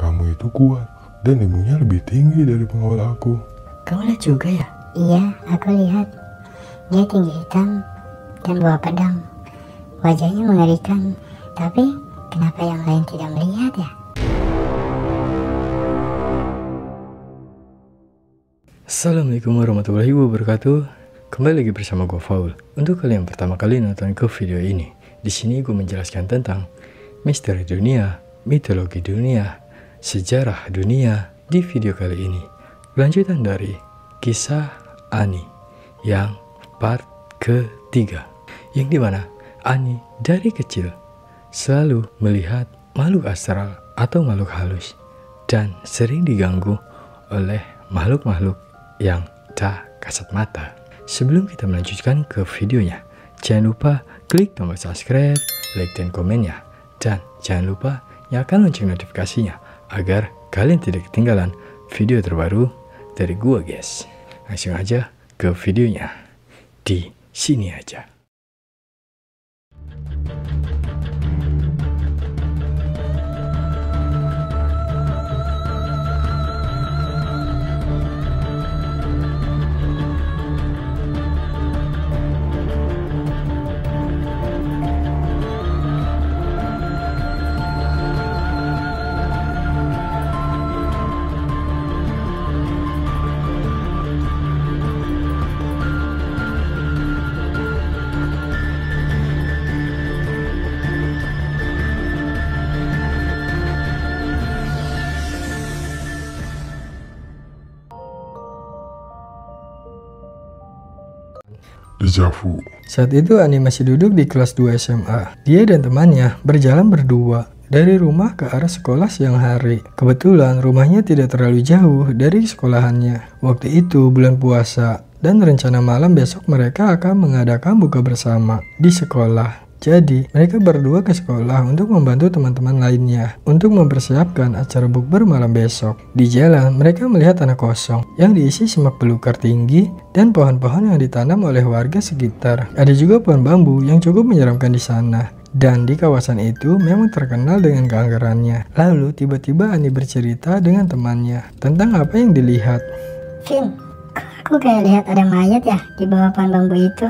kamu itu kuat dan ilmunya lebih tinggi dari pengawal aku. Kamu lihat juga ya? Iya, aku lihat. Dia tinggi hitam dan bawa pedang. Wajahnya mengerikan. Tapi kenapa yang lain tidak melihat ya? Assalamualaikum warahmatullahi wabarakatuh. Kembali lagi bersama gue Faul. Untuk kalian pertama kali nonton ke video ini, di sini gue menjelaskan tentang misteri dunia, mitologi dunia, sejarah dunia. Di video kali ini, lanjutan dari kisah Ani yang part ketiga, yang dimana Ani dari kecil selalu melihat makhluk astral atau makhluk halus dan sering diganggu oleh makhluk-makhluk yang tak kasat mata. Sebelum kita melanjutkan ke videonya, jangan lupa klik tombol subscribe, like dan komennya, dan jangan lupa nyalakan lonceng notifikasinya agar kalian tidak ketinggalan video terbaru dari gua guys. Langsung aja ke videonya. Di sini aja. Dejavu. Saat itu Ani masih duduk di kelas 2 SMA. Dia dan temannya berjalan berdua dari rumah ke arah sekolah siang hari. Kebetulan rumahnya tidak terlalu jauh dari sekolahannya. Waktu itu bulan puasa dan rencana malam besok mereka akan mengadakan buka bersama di sekolah. Jadi, mereka berdua ke sekolah untuk membantu teman-teman lainnya untuk mempersiapkan acara bukber malam besok. Di jalan, mereka melihat tanah kosong yang diisi semak belukar tinggi dan pohon-pohon yang ditanam oleh warga sekitar. Ada juga pohon bambu yang cukup menyeramkan di sana. Dan di kawasan itu memang terkenal dengan keangkerannya. Lalu, tiba-tiba Ani bercerita dengan temannya tentang apa yang dilihat. Vin, aku kayak lihat ada mayat ya di bawah pohon bambu itu.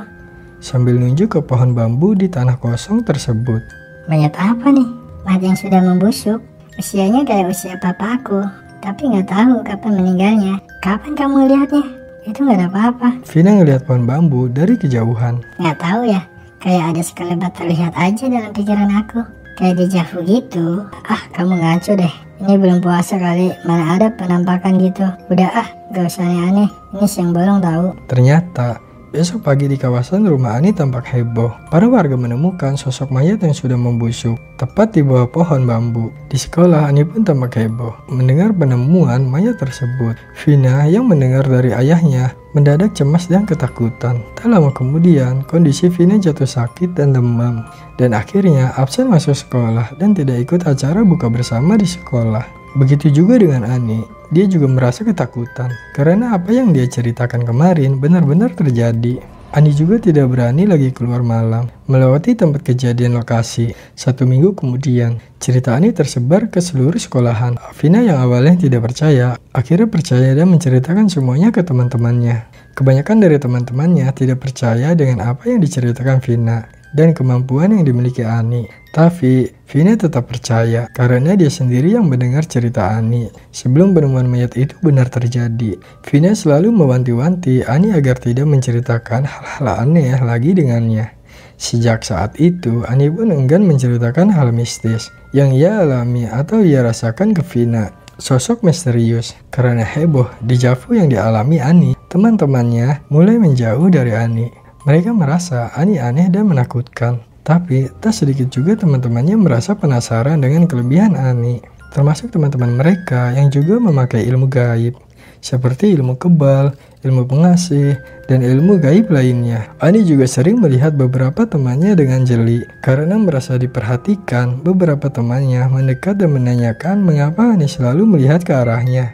Sambil nunjuk ke pohon bambu di tanah kosong tersebut. Mayat apa nih? Mayat yang sudah membusuk. Usianya kayak usia papa aku. Tapi nggak tahu kapan meninggalnya. Kapan kamu lihatnya? Itu nggak ada apa-apa. Vina ngelihat pohon bambu dari kejauhan. Nggak tahu ya. Kayak ada sekelebat terlihat aja dalam pikiran aku. Kayak dejavu gitu. Ah, kamu ngaco deh. Ini belum puasa kali. Mana ada penampakan gitu. Udah gak usah aneh-aneh. Ini siang bolong tahu. Ternyata besok pagi di kawasan rumah Ani tampak heboh. Para warga menemukan sosok mayat yang sudah membusuk, tepat di bawah pohon bambu. Di sekolah, Ani pun tampak heboh mendengar penemuan mayat tersebut. Vina yang mendengar dari ayahnya mendadak cemas dan ketakutan. Tak lama kemudian, kondisi Vina jatuh sakit dan demam. Dan akhirnya absen masuk sekolah dan tidak ikut acara buka bersama di sekolah. Begitu juga dengan Ani, dia juga merasa ketakutan karena apa yang dia ceritakan kemarin benar-benar terjadi. Ani juga tidak berani lagi keluar malam, melewati tempat kejadian lokasi. 1 minggu kemudian, cerita Ani tersebar ke seluruh sekolahan. Vina yang awalnya tidak percaya, akhirnya percaya dan menceritakan semuanya ke teman-temannya. Kebanyakan dari teman-temannya tidak percaya dengan apa yang diceritakan Vina dan kemampuan yang dimiliki Ani. Tapi, Vina tetap percaya karena dia sendiri yang mendengar cerita Ani. Sebelum penemuan mayat itu benar terjadi, Vina selalu mewanti-wanti Ani agar tidak menceritakan hal-hal aneh lagi dengannya. Sejak saat itu, Ani pun enggan menceritakan hal mistis yang ia alami atau ia rasakan ke Vina. Sosok misterius karena heboh dejavu yang dialami Ani. Teman-temannya mulai menjauh dari Ani. Mereka merasa Ani aneh dan menakutkan. Tapi tak sedikit juga teman-temannya merasa penasaran dengan kelebihan Ani. Termasuk teman-teman mereka yang juga memakai ilmu gaib. Seperti ilmu kebal, ilmu pengasih, dan ilmu gaib lainnya. Ani juga sering melihat beberapa temannya dengan jeli. Karena merasa diperhatikan, beberapa temannya mendekat dan menanyakan mengapa Ani selalu melihat ke arahnya.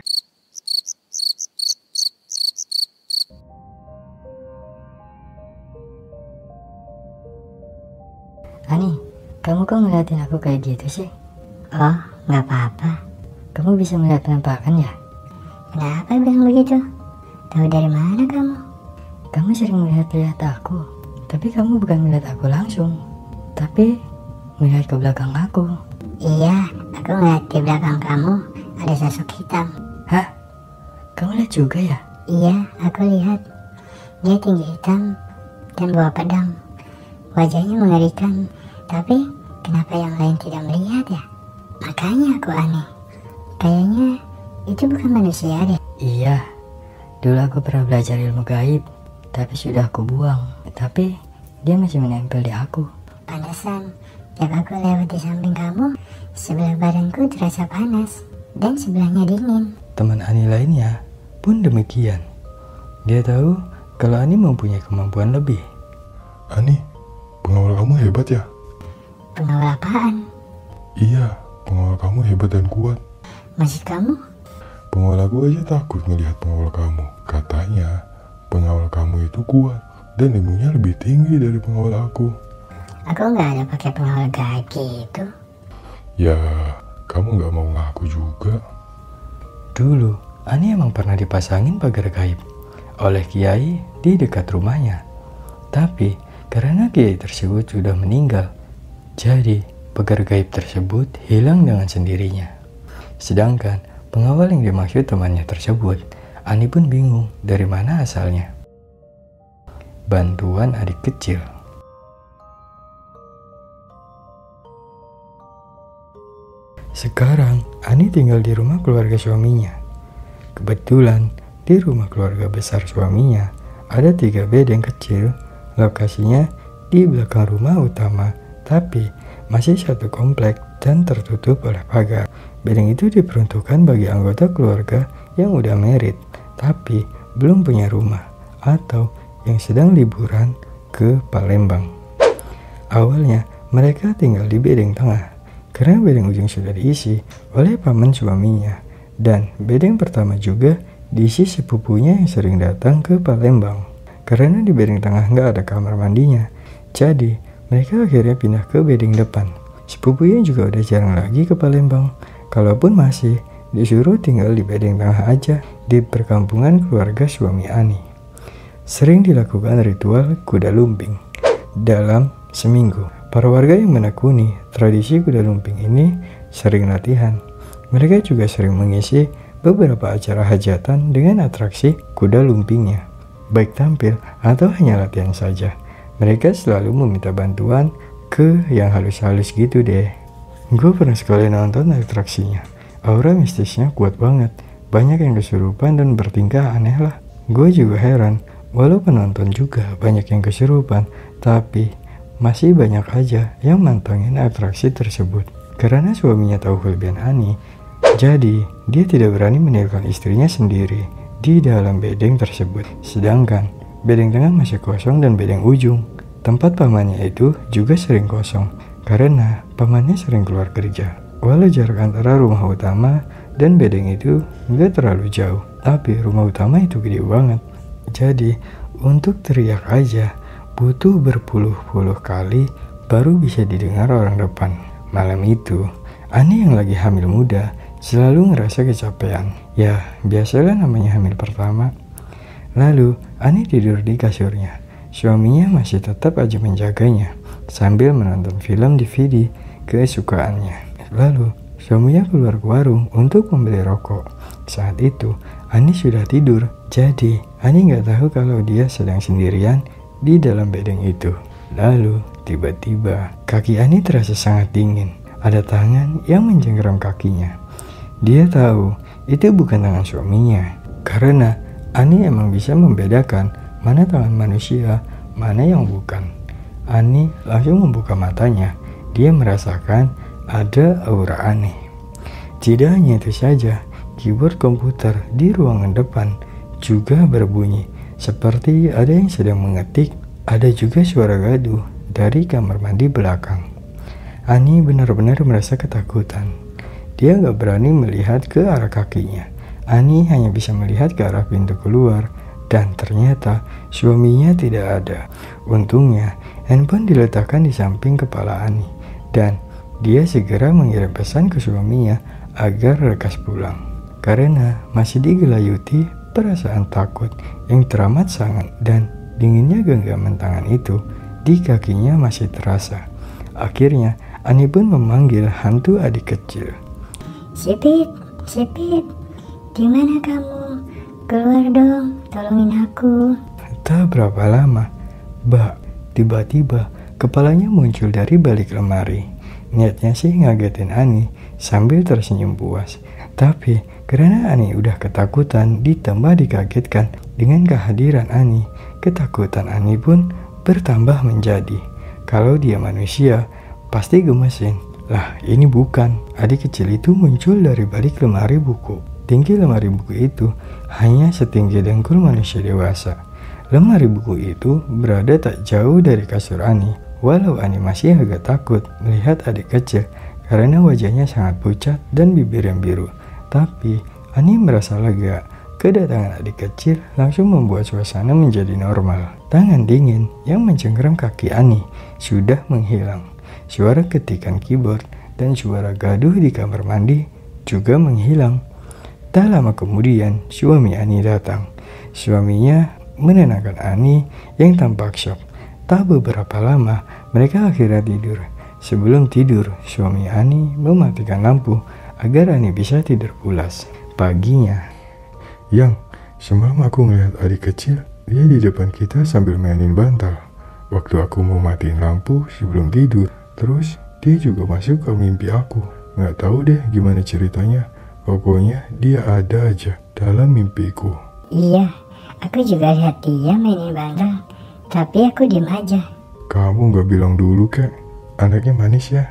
Ani, kamu kok ngeliatin aku kayak gitu sih? Oh, nggak apa-apa. kamu bisa melihat penampakan ya? Kenapa bilang begitu? Tahu dari mana kamu? Kamu sering melihat aku, tapi kamu bukan melihat aku langsung, tapi melihat ke belakang aku. Iya, aku melihat di belakang kamu ada sosok hitam. Hah? Kamu lihat juga ya? Iya, aku lihat. Dia tinggi hitam dan bawa pedang. Wajahnya mengerikan, tapi kenapa yang lain tidak melihat ya? Makanya aku aneh. Kayaknya itu bukan manusia deh. Iya, dulu aku pernah belajar ilmu gaib, tapi sudah aku buang. Tapi dia masih menempel di aku. Pantesan, tiap aku lewat di samping kamu, sebelah badanku terasa panas dan sebelahnya dingin. Teman Ani lainnya pun demikian. Dia tahu kalau Ani mempunyai kemampuan lebih. Ani, pengawal kamu hebat ya? Pengawal apaan? Iya, pengawal kamu hebat dan kuat. Maksud kamu? Pengawal aku aja takut melihat pengawal kamu. Katanya, pengawal kamu itu kuat dan ilmunya lebih tinggi dari pengawal aku. Aku nggak ada pakai pengawal gaib gitu. Ya, kamu nggak mau ngaku juga. Dulu, Ani emang pernah dipasangin pagar gaib oleh kiai di dekat rumahnya. Tapi, karena kiai tersebut sudah meninggal, jadi pagar gaib tersebut hilang dengan sendirinya. Sedangkan pengawal yang dimaksud temannya tersebut, Ani pun bingung dari mana asalnya. Bantuan adik kecil. Sekarang, Ani tinggal di rumah keluarga suaminya. Kebetulan, di rumah keluarga besar suaminya, ada 3 bedeng kecil, lokasinya di belakang rumah utama, tapi masih satu komplek dan tertutup oleh pagar. Bedeng itu diperuntukkan bagi anggota keluarga yang udah married, tapi belum punya rumah, atau yang sedang liburan ke Palembang. Awalnya, mereka tinggal di bedeng tengah, karena bedeng ujung sudah diisi oleh paman suaminya, dan bedeng pertama juga diisi sepupunya yang sering datang ke Palembang. Karena di bedeng tengah nggak ada kamar mandinya, jadi mereka akhirnya pindah ke bedeng depan. Sepupunya juga udah jarang lagi ke Palembang, kalaupun masih disuruh tinggal di bedeng tengah aja di perkampungan keluarga suami Ani. Sering dilakukan ritual kuda lumping dalam seminggu. Para warga yang menekuni tradisi kuda lumping ini sering latihan. Mereka juga sering mengisi beberapa acara hajatan dengan atraksi kuda lumpingnya, baik tampil atau hanya latihan saja. Mereka selalu meminta bantuan ke yang halus-halus gitu deh. Gue pernah sekali nonton atraksinya. Aura mistisnya kuat banget. Banyak yang kesurupan dan bertingkah aneh lah. Gue juga heran, walau penonton juga banyak yang kesurupan, tapi masih banyak aja yang mantengin atraksi tersebut. Karena suaminya tahu kelebihan Ani, jadi dia tidak berani meninggalkan istrinya sendiri di dalam bedeng tersebut. Sedangkan bedeng tengah masih kosong dan bedeng ujung, tempat pamannya itu juga sering kosong karena pamannya sering keluar kerja. Walau jarak antara rumah utama dan bedeng itu nggak terlalu jauh, tapi rumah utama itu gede banget. Jadi untuk teriak aja butuh berpuluh-puluh kali baru bisa didengar orang depan. Malam itu, Ani yang lagi hamil muda selalu ngerasa kecapean. Ya, biasalah namanya hamil pertama. Lalu, Ani tidur di kasurnya. Suaminya masih tetap aja menjaganya sambil menonton film DVD kesukaannya. Lalu, suaminya keluar ke warung untuk membeli rokok. Saat itu, Ani sudah tidur. Jadi, Ani nggak tahu kalau dia sedang sendirian di dalam bedeng itu. Lalu, tiba-tiba, kaki Ani terasa sangat dingin. Ada tangan yang mencengkeram kakinya. Dia tahu itu bukan tangan suaminya, karena Ani emang bisa membedakan mana tangan manusia, mana yang bukan. Ani langsung membuka matanya. Dia merasakan ada aura aneh. Tidak hanya itu saja, keyboard komputer di ruangan depan juga berbunyi, seperti ada yang sedang mengetik. Ada juga suara gaduh dari kamar mandi belakang. Ani benar-benar merasa ketakutan. Dia gak berani melihat ke arah kakinya. Ani hanya bisa melihat ke arah pintu keluar, dan ternyata suaminya tidak ada. Untungnya, handphone diletakkan di samping kepala Ani, dan dia segera mengirim pesan ke suaminya agar lekas pulang. Karena masih digelayuti perasaan takut yang teramat sangat dan dinginnya genggaman tangan itu di kakinya masih terasa. Akhirnya Ani pun memanggil hantu adik kecil. Sipit, Sipit, di mana kamu? Keluar dong, tolongin aku. Tak berapa lama, tiba-tiba kepalanya muncul dari balik lemari. Niatnya sih ngagetin Ani sambil tersenyum puas. Tapi karena Ani udah ketakutan ditambah dikagetkan dengan kehadiran Ani, ketakutan Ani pun bertambah menjadi. Kalau dia manusia, pasti gemesin. Lah, ini bukan. Adik kecil itu muncul dari balik lemari buku. Tinggi lemari buku itu hanya setinggi dengkul manusia dewasa. Lemari buku itu berada tak jauh dari kasur Ani. Walau Ani masih agak takut melihat adik kecil karena wajahnya sangat pucat dan bibir yang biru. Tapi Ani merasa lega. Kedatangan adik kecil langsung membuat suasana menjadi normal. Tangan dingin yang mencengkeram kaki Ani sudah menghilang. Suara ketikan keyboard dan suara gaduh di kamar mandi juga menghilang. Tak lama kemudian suami Ani datang. Suaminya menenangkan Ani yang tampak shock. Tak beberapa lama mereka akhirnya tidur. Sebelum tidur, suami Ani mematikan lampu agar Ani bisa tidur pulas. Paginya, Yang, semalam aku ngeliat adik kecil, dia di depan kita sambil mainin bantal. Waktu aku mau matiin lampu sebelum tidur, terus dia juga masuk ke mimpi aku. Nggak tahu deh gimana ceritanya, pokoknya dia ada aja dalam mimpiku. Iya, aku juga lihat dia mainin bantal, tapi aku diem aja. Kamu nggak bilang dulu kek, anaknya manis ya,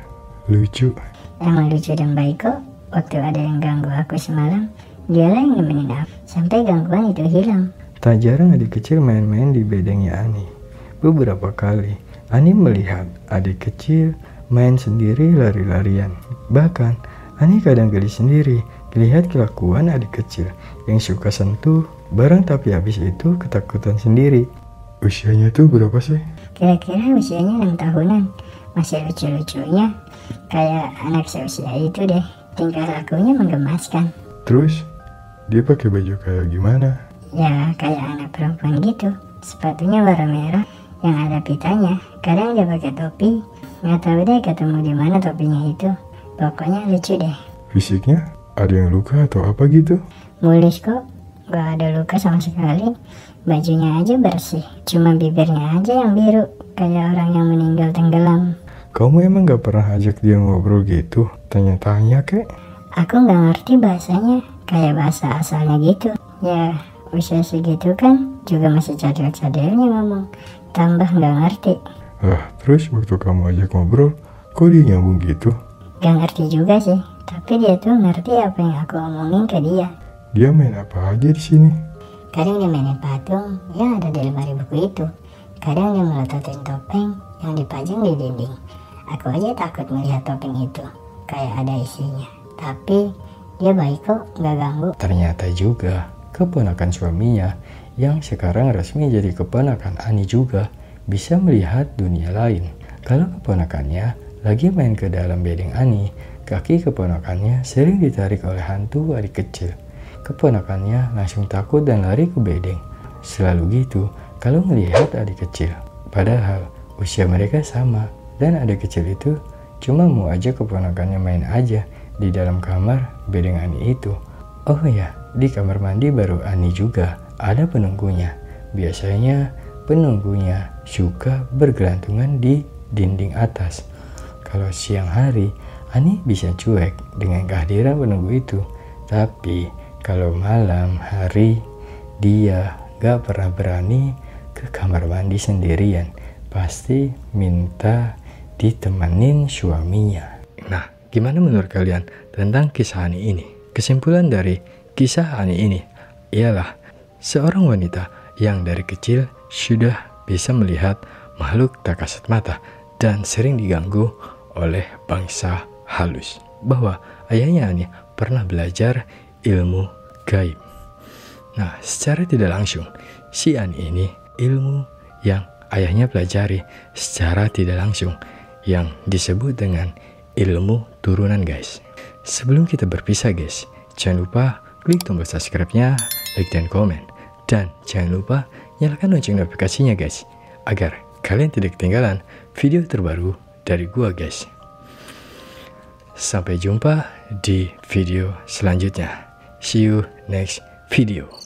lucu. Emang lucu dan baik kok. Waktu ada yang ganggu aku semalam, dia lah yang nemenin aku sampai gangguan itu hilang. tak jarang adik kecil main-main di bedengnya Ani. Beberapa kali Ani melihat adik kecil main sendiri lari-larian. Bahkan Ani kadang geli sendiri lihat kelakuan adik kecil yang suka sentuh barang tapi habis itu ketakutan sendiri. Usianya tuh berapa sih? Kira-kira usianya 6 tahunan. Masih lucu-lucunya kayak anak seusia itu deh. Tingkah lakunya menggemaskan. Terus dia pakai baju kayak gimana? Ya kayak anak perempuan gitu. Sepatunya warna merah yang ada pitanya. Kadang dia pakai topi. Nggak tahu deh ketemu di mana topinya itu. Pokoknya lucu deh. Fisiknya ada yang luka atau apa gitu? Mulus kok. Gak ada luka sama sekali. Bajunya aja bersih. Cuma bibirnya aja yang biru. Kayak orang yang meninggal tenggelam. Kamu emang gak pernah ajak dia ngobrol gitu? Tanya-tanya kek? Aku gak ngerti bahasanya. Kayak bahasa asalnya gitu. Ya usia segitu kan juga masih cadel-cadelnya ngomong. Tambah gak ngerti. Lah, terus waktu kamu ajak ngobrol, kok dia nyambung gitu? Gak ngerti juga sih. Tapi dia tuh ngerti apa yang aku omongin ke dia. Dia main apa aja di sini? Kadang dia mainin patung yang ada di lemari buku itu. Kadang dia melototin topeng yang dipajang di dinding. Aku aja takut melihat topeng itu. Kayak ada isinya. Tapi dia baik kok, gak ganggu. Ternyata juga keponakan suaminya yang sekarang resmi jadi keponakan Ani juga bisa melihat dunia lain. Kalau keponakannya lagi main ke dalam bedeng Ani, kaki keponakannya sering ditarik oleh hantu adik kecil. Keponakannya langsung takut dan lari ke bedeng. Selalu gitu kalau melihat adik kecil. Padahal usia mereka sama dan adik kecil itu cuma mau aja keponakannya main aja di dalam kamar bedeng Ani itu. Oh ya, di kamar mandi baru Ani juga ada penunggunya. Biasanya penunggunya suka bergelantungan di dinding atas. Kalau siang hari, Ani bisa cuek dengan kehadiran penunggu itu. Tapi kalau malam hari, dia gak pernah berani ke kamar mandi sendirian. Pasti minta ditemenin suaminya. Nah, gimana menurut kalian tentang kisah Ani ini? Kesimpulan dari kisah Ani ini ialah seorang wanita yang dari kecil sudah bisa melihat makhluk tak kasat mata dan sering diganggu oleh bangsa halus. Bahwa ayahnya Ani pernah belajar ilmu gaib. Nah, secara tidak langsung, si Ani ini ilmu yang ayahnya pelajari secara tidak langsung yang disebut dengan ilmu turunan, guys. Sebelum kita berpisah guys, jangan lupa klik tombol subscribe-nya, like dan komen. Dan jangan lupa nyalakan lonceng notifikasinya guys, agar kalian tidak ketinggalan video terbaru dari gua guys. Sampai jumpa di video selanjutnya. See you next video.